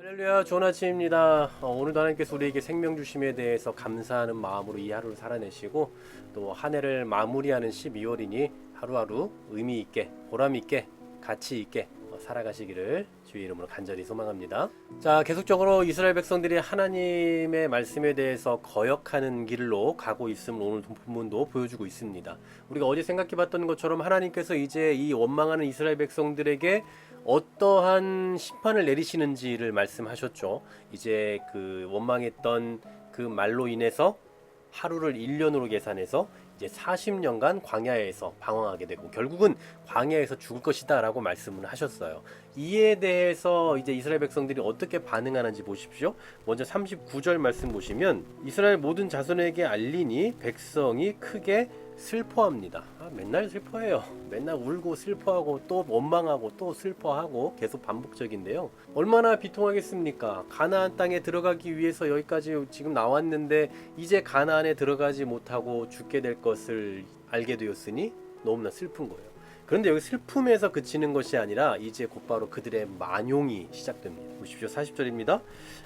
할렐루야, 좋은 아침입니다. 오늘도 하나님께서 우리에게 생명 주심에 대해서 감사하는 마음으로 이 하루를 살아내시고 또 한 해를 마무리하는 12월이니 하루하루 의미 있게, 보람 있게, 가치 있게 살아가시기를 주의 이름으로 간절히 소망합니다. 자, 계속적으로 이스라엘 백성들이 하나님의 말씀에 대해서 거역하는 길로 가고 있음을 오늘 본문도 보여주고 있습니다. 우리가 어제 생각해봤던 것처럼 하나님께서 이제 이 원망하는 이스라엘 백성들에게 어떠한 심판을 내리시는지를 말씀하셨죠. 이제 그 원망했던 그 말로 인해서 하루를 1년으로 계산해서 이제 40년간 광야에서 방황하게 되고 결국은 광야에서 죽을 것이다 라고 말씀을 하셨어요. 이에 대해서 이제 이스라엘 백성들이 어떻게 반응하는지 보십시오. 먼저 39절 말씀 보시면 이스라엘 모든 자손에게 알리니 백성이 크게 슬퍼합니다. 맨날 슬퍼해요. 맨날 울고 슬퍼하고 또 원망하고 또 슬퍼하고 계속 반복적인데요. 얼마나 비통하겠습니까? 가나안 땅에 들어가기 위해서 여기까지 지금 나왔는데 이제 가나안에 들어가지 못하고 죽게 될 것을 알게 되었으니 너무나 슬픈 거예요. 그런데 여기 슬픔에서 그치는 것이 아니라 이제 곧바로 그들의 만용이 시작됩니다. 보십시오. 40절입니다.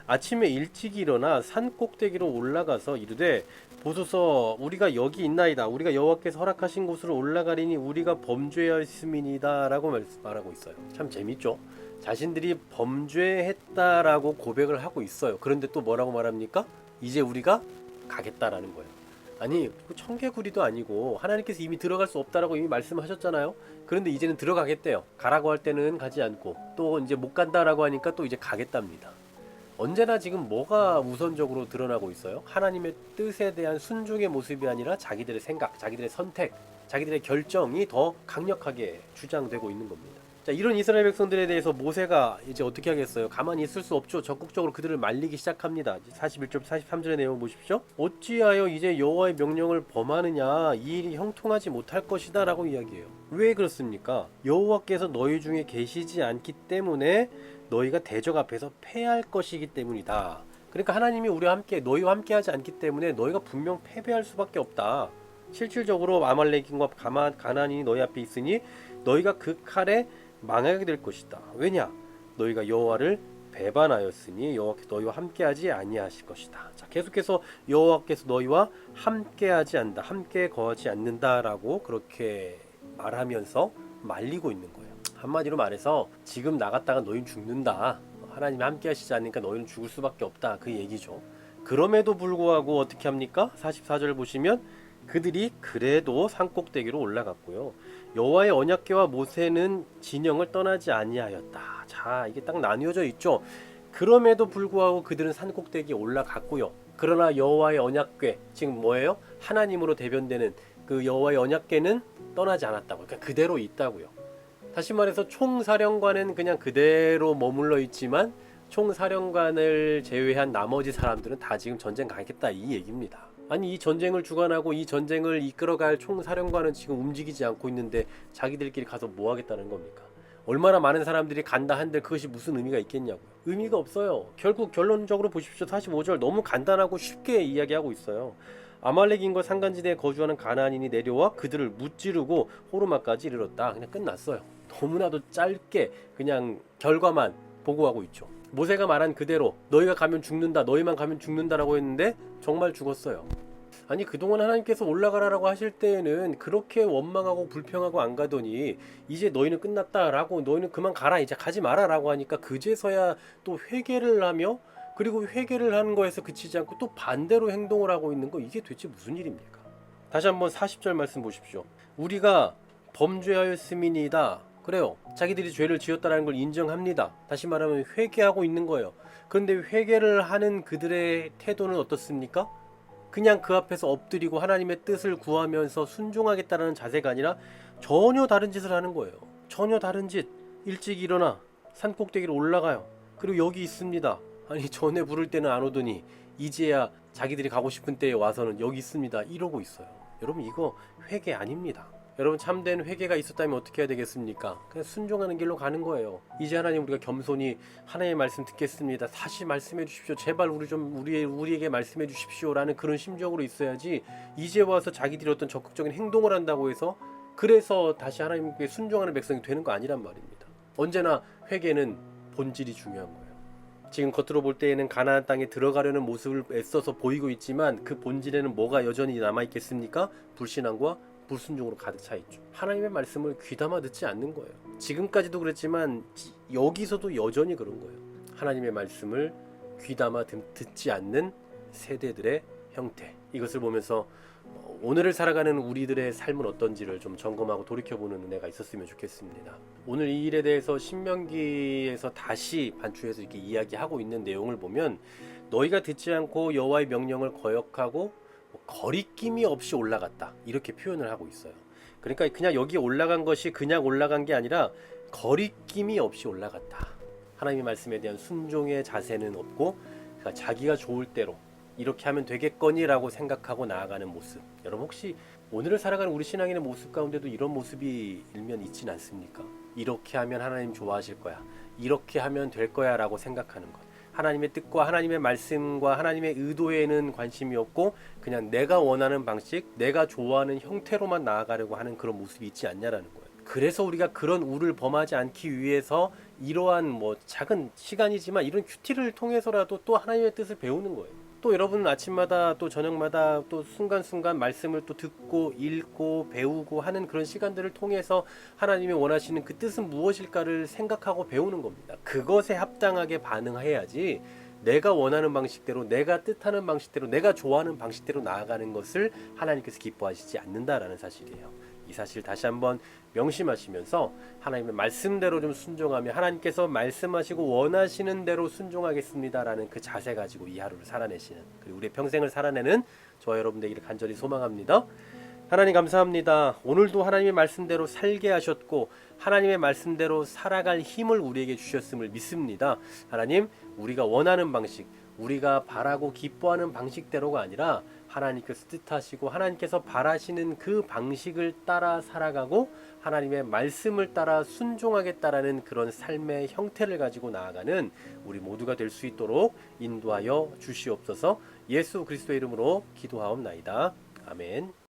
아침에 일찍 일어나 산 꼭대기로 올라가서 이르되 보소서 우리가 여기 있나이다. 우리가 여호와께서 허락하신 곳으로 올라가리니 우리가 범죄하였음이니이다 라고 말하고 있어요. 참 재밌죠. 자신들이 범죄했다라고 고백을 하고 있어요. 그런데 또 뭐라고 말합니까? 이제 우리가 가겠다라는 거예요. 아니 청개구리도 아니고 하나님께서 이미 들어갈 수 없다라고 이미 말씀하셨잖아요. 그런데 이제는 들어가겠대요. 가라고 할 때는 가지 않고 또 이제 못 간다라고 하니까 또 이제 가겠답니다. 언제나 지금 뭐가 우선적으로 드러나고 있어요? 하나님의 뜻에 대한 순종의 모습이 아니라 자기들의 생각, 자기들의 선택, 자기들의 결정이 더 강력하게 주장되고 있는 겁니다. 자, 이런 이스라엘 백성들에 대해서 모세가 이제 어떻게 하겠어요? 가만히 있을 수 없죠. 적극적으로 그들을 말리기 시작합니다. 41절 43절의 내용 보십시오. 어찌하여 이제 여호와의 명령을 범하느냐, 이 일이 형통하지 못할 것이다 라고 이야기해요. 왜 그렇습니까? 여호와께서 너희 중에 계시지 않기 때문에 너희가 대적 앞에서 패할 것이기 때문이다. 그러니까 하나님이 우리와 함께, 너희와 함께 하지 않기 때문에 너희가 분명 패배할 수밖에 없다. 실질적으로 아말렉인과 가나안이 너희 앞에 있으니 너희가 그 칼에 망하게 될 것이다. 왜냐? 너희가 여호와를 배반하였으니 여호와께서 너희와 함께하지 아니하실 것이다. 자, 계속해서 여호와께서 너희와 함께하지 않는다, 함께 거하지 않는다라고 그렇게 말하면서 말리고 있는 거예요. 한마디로 말해서 지금 나갔다가 너희는 죽는다. 하나님이 함께하시지 않으니까 너희는 죽을 수밖에 없다. 그 얘기죠. 그럼에도 불구하고 어떻게 합니까? 44절 보시면 그들이 그래도 산꼭대기로 올라갔고요. 여호와의 언약궤와 모세는 진영을 떠나지 아니하였다. 자, 이게 딱 나뉘어져 있죠. 그럼에도 불구하고 그들은 산꼭대기에 올라갔고요. 그러나 여호와의 언약궤, 지금 뭐예요? 하나님으로 대변되는 그 여호와의 언약궤는 떠나지 않았다고. 그러니까 그대로 있다고요. 다시 말해서 총사령관은 그냥 그대로 머물러 있지만 총사령관을 제외한 나머지 사람들은 다 지금 전쟁 가겠다 이 얘기입니다. 아니 이 전쟁을 주관하고 이 전쟁을 이끌어갈 총사령관은 지금 움직이지 않고 있는데 자기들끼리 가서 뭐 하겠다는 겁니까? 얼마나 많은 사람들이 간다 한들 그것이 무슨 의미가 있겠냐고요. 의미가 없어요. 결국 결론적으로 보십시오. 45절 너무 간단하고 쉽게 이야기하고 있어요. 아말렉인과 산간지대에 거주하는 가나안인이 내려와 그들을 무찌르고 호르마까지 이르렀다. 그냥 끝났어요. 너무나도 짧게 그냥 결과만 보고하고 있죠. 모세가 말한 그대로 너희가 가면 죽는다, 너희만 가면 죽는다라고 했는데 정말 죽었어요. 아니 그동안 하나님께서 올라가라라고 하실 때에는 그렇게 원망하고 불평하고 안 가더니 이제 너희는 끝났다라고, 너희는 그만 가라, 이제 가지 마라라고 하니까 그제서야 또 회개를 하며, 그리고 회개를 하는 거에서 그치지 않고 또 반대로 행동을 하고 있는 거, 이게 도대체 무슨 일입니까? 다시 한번 40절 말씀 보십시오. 우리가 범죄하였음이니이다. 그래요. 자기들이 죄를 지었다는 걸 인정합니다. 다시 말하면 회개하고 있는 거예요. 그런데 회개를 하는 그들의 태도는 어떻습니까? 그냥 그 앞에서 엎드리고 하나님의 뜻을 구하면서 순종하겠다는 자세가 아니라 전혀 다른 짓을 하는 거예요. 전혀 다른 짓. 일찍 일어나 산꼭대기로 올라가요. 그리고 여기 있습니다. 아니 전에 부를 때는 안 오더니 이제야 자기들이 가고 싶은 때에 와서는 여기 있습니다. 이러고 있어요. 여러분 이거 회개 아닙니다. 여러분 참된 회개가 있었다면 어떻게 해야 되겠습니까? 그냥 순종하는 길로 가는 거예요. 이제 하나님 우리가 겸손히 하나님의 말씀 듣겠습니다. 다시 말씀해 주십시오. 제발 우리에게 말씀해 주십시오라는 그런 심정으로 있어야지, 이제 와서 자기들이 어떤 적극적인 행동을 한다고 해서 그래서 다시 하나님께 순종하는 백성이 되는 거 아니란 말입니다. 언제나 회개는 본질이 중요한 거예요. 지금 겉으로 볼 때에는 가나안 땅에 들어가려는 모습을 애써서 보이고 있지만 그 본질에는 뭐가 여전히 남아있겠습니까? 불신앙과 불순종으로 가득 차 있죠. 하나님의 말씀을 귀담아 듣지 않는 거예요. 지금까지도 그랬지만 여기서도 여전히 그런 거예요. 하나님의 말씀을 귀담아 듣지 않는 세대들의 형태. 이것을 보면서 오늘을 살아가는 우리들의 삶은 어떤지를 좀 점검하고 돌이켜보는 은혜가 있었으면 좋겠습니다. 오늘 이 일에 대해서 신명기에서 다시 반추해서 이렇게 이야기하고 있는 내용을 보면 너희가 듣지 않고 여호와의 명령을 거역하고 거리낌이 없이 올라갔다 이렇게 표현을 하고 있어요. 그러니까 그냥 여기 올라간 것이 그냥 올라간 게 아니라 거리낌이 없이 올라갔다. 하나님의 말씀에 대한 순종의 자세는 없고 그러니까 자기가 좋을 대로 이렇게 하면 되겠거니라고 생각하고 나아가는 모습. 여러분 혹시 오늘을 살아가는 우리 신앙인의 모습 가운데도 이런 모습이 일면 있진 않습니까? 이렇게 하면 하나님 좋아하실 거야. 이렇게 하면 될 거야 라고 생각하는 것. 하나님의 뜻과 하나님의 말씀과 하나님의 의도에는 관심이 없고 그냥 내가 원하는 방식, 내가 좋아하는 형태로만 나아가려고 하는 그런 모습이 있지 않냐라는 거예요. 그래서 우리가 그런 우를 범하지 않기 위해서 이러한 작은 시간이지만 이런 큐티를 통해서라도 또 하나님의 뜻을 배우는 거예요. 또 여러분은 아침마다 또 저녁마다 또 순간순간 말씀을 또 듣고 읽고 배우고 하는 그런 시간들을 통해서 하나님이 원하시는 그 뜻은 무엇일까를 생각하고 배우는 겁니다. 그것에 합당하게 반응해야지 내가 원하는 방식대로 내가 뜻하는 방식대로 내가 좋아하는 방식대로 나아가는 것을 하나님께서 기뻐하시지 않는다라는 사실이에요. 이 사실 다시 한번 명심하시면서 하나님의 말씀대로 좀 순종하며 하나님께서 말씀하시고 원하시는 대로 순종하겠습니다라는 그 자세 가지고 이 하루를 살아내시는 그리고 우리의 평생을 살아내는 저와 여러분 되기를 간절히 소망합니다. 하나님 감사합니다. 오늘도 하나님의 말씀대로 살게 하셨고 하나님의 말씀대로 살아갈 힘을 우리에게 주셨음을 믿습니다. 하나님 우리가 원하는 방식 우리가 바라고 기뻐하는 방식대로가 아니라 하나님께서 뜻하시고 하나님께서 바라시는 그 방식을 따라 살아가고 하나님의 말씀을 따라 순종하겠다라는 그런 삶의 형태를 가지고 나아가는 우리 모두가 될 수 있도록 인도하여 주시옵소서. 예수 그리스도의 이름으로 기도하옵나이다. 아멘.